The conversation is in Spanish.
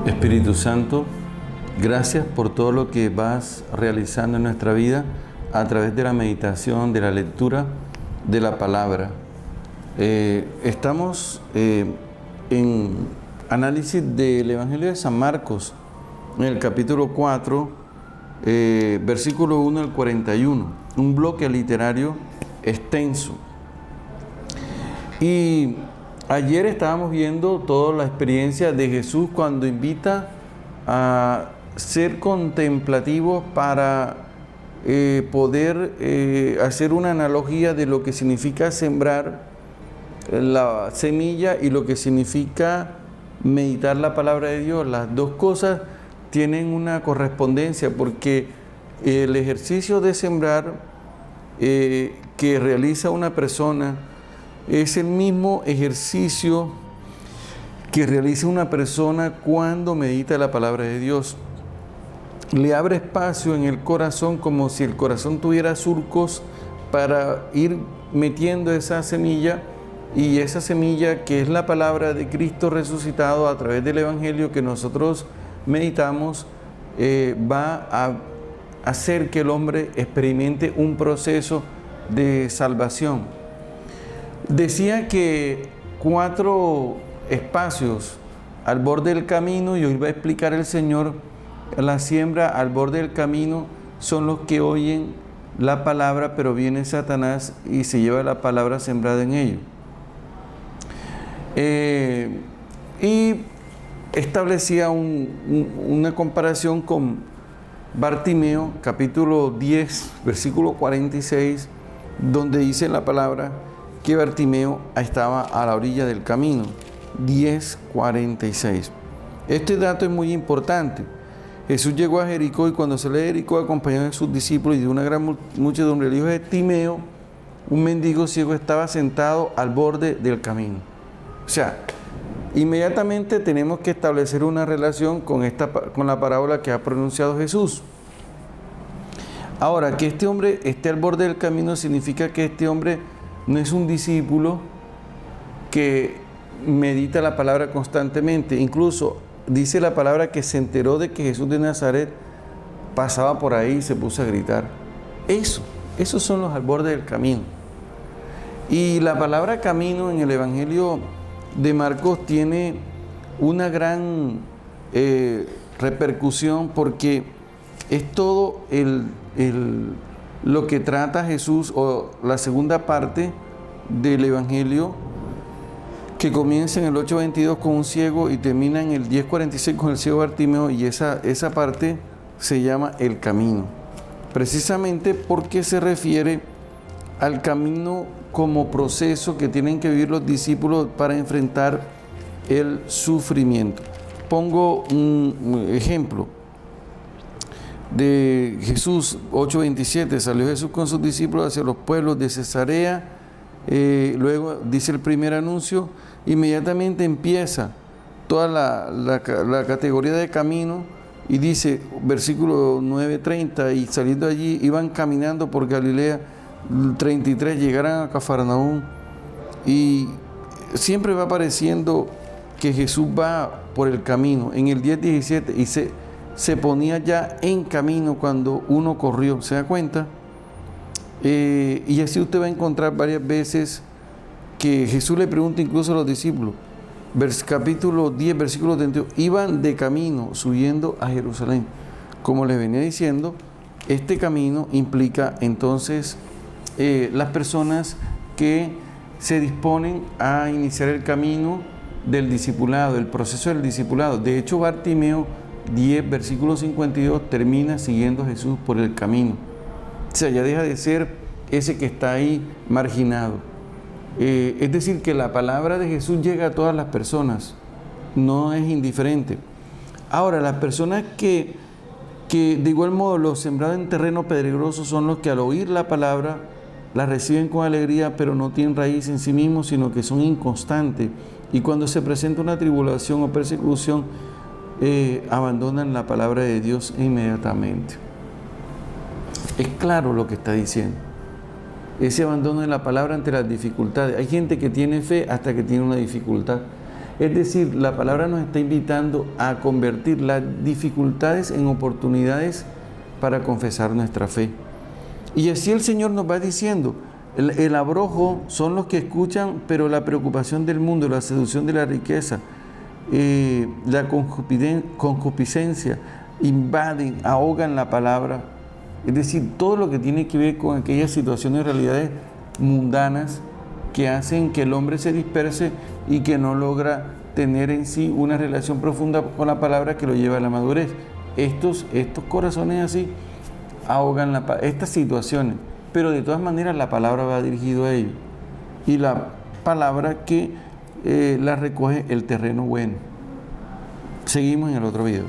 Espíritu Santo, gracias por todo lo que vas realizando en nuestra vida a través de la meditación, de la lectura de la palabra. Estamos en análisis del Evangelio de San Marcos, en el capítulo 4, versículo 1 al 41, un bloque literario extenso. Y ayer estábamos viendo toda la experiencia de Jesús cuando invita a ser contemplativos para poder hacer una analogía de lo que significa sembrar la semilla y lo que significa meditar la palabra de Dios. Las dos cosas tienen una correspondencia porque el ejercicio de sembrar que realiza una persona es el mismo ejercicio que realiza una persona cuando medita la palabra de Dios. Le abre espacio en el corazón como si el corazón tuviera surcos para ir metiendo esa semilla, y esa semilla que es la palabra de Cristo resucitado a través del Evangelio que nosotros meditamos, va a hacer que el hombre experimente un proceso de salvación. Decía que 4 espacios al borde del camino, y hoy va a explicar el Señor, la siembra al borde del camino son los que oyen la palabra, pero viene Satanás y se lleva la palabra sembrada en ellos. Y establecía una comparación con Bartimeo, capítulo 10, versículo 46, donde dice la palabra que Bartimeo estaba a la orilla del camino. 10:46. Este dato es muy importante. Jesús llegó a Jericó, y cuando salió de Jericó, acompañado de sus discípulos y de una gran muchedumbre, el hijo de Timeo, un mendigo ciego, estaba sentado al borde del camino. O sea, inmediatamente tenemos que establecer una relación con la parábola que ha pronunciado Jesús. Ahora, que este hombre esté al borde del camino significa que este hombre no es un discípulo que medita la palabra constantemente. Incluso dice la palabra que se enteró de que Jesús de Nazaret pasaba por ahí y se puso a gritar. Esos son los al borde del camino. Y la palabra camino en el Evangelio de Marcos tiene una gran repercusión, porque es todo lo que trata Jesús, o la segunda parte del Evangelio, que comienza en el 8:22 con un ciego y termina en el 10:46 con el ciego Bartimeo, y esa parte se llama el camino, precisamente porque se refiere al camino como proceso que tienen que vivir los discípulos para enfrentar el sufrimiento. Pongo un ejemplo de Jesús, 8:27, salió Jesús con sus discípulos hacia los pueblos de Cesarea, luego dice el primer anuncio, inmediatamente empieza toda la categoría de camino, y dice, versículo 9:30, y saliendo allí iban caminando por Galilea, 33, llegaron a Cafarnaúm, y siempre va apareciendo que Jesús va por el camino. En el 10:17, y se ponía ya en camino cuando uno corrió, ¿se da cuenta? Y así usted va a encontrar varias veces que Jesús le pregunta incluso a los discípulos, capítulo 10, versículo 31, iban de camino subiendo a Jerusalén. Como les venía diciendo, este camino implica entonces las personas que se disponen a iniciar el camino del discipulado, el proceso del discipulado. De hecho, Bartimeo 10, versículo 52, termina siguiendo a Jesús por el camino. O sea, ya deja de ser ese que está ahí marginado. Es decir, que la palabra de Jesús llega a todas las personas, no es indiferente. Ahora, las personas que de igual modo, los sembrados en terreno pedregoso son los que al oír la palabra la reciben con alegría, pero no tienen raíz en sí mismos, sino que son inconstantes. Y cuando se presenta una tribulación o persecución, abandonan la palabra de Dios inmediatamente. Es claro lo que está diciendo. Ese abandono de la palabra ante las dificultades. Hay gente que tiene fe hasta que tiene una dificultad. Es decir, la palabra nos está invitando a convertir las dificultades en oportunidades para confesar nuestra fe. Y así el Señor nos va diciendo, el abrojo son los que escuchan, pero la preocupación del mundo, la seducción de la riqueza, la concupiscencia, invaden, ahogan la palabra. Es decir, todo lo que tiene que ver con aquellas situaciones, realidades mundanas que hacen que el hombre se disperse y que no logra tener en sí una relación profunda con la palabra que lo lleva a la madurez. Estos corazones así ahogan estas situaciones, pero de todas maneras la palabra va dirigido a ellos. Y la palabra que la recoge el terreno bueno. Seguimos en el otro video.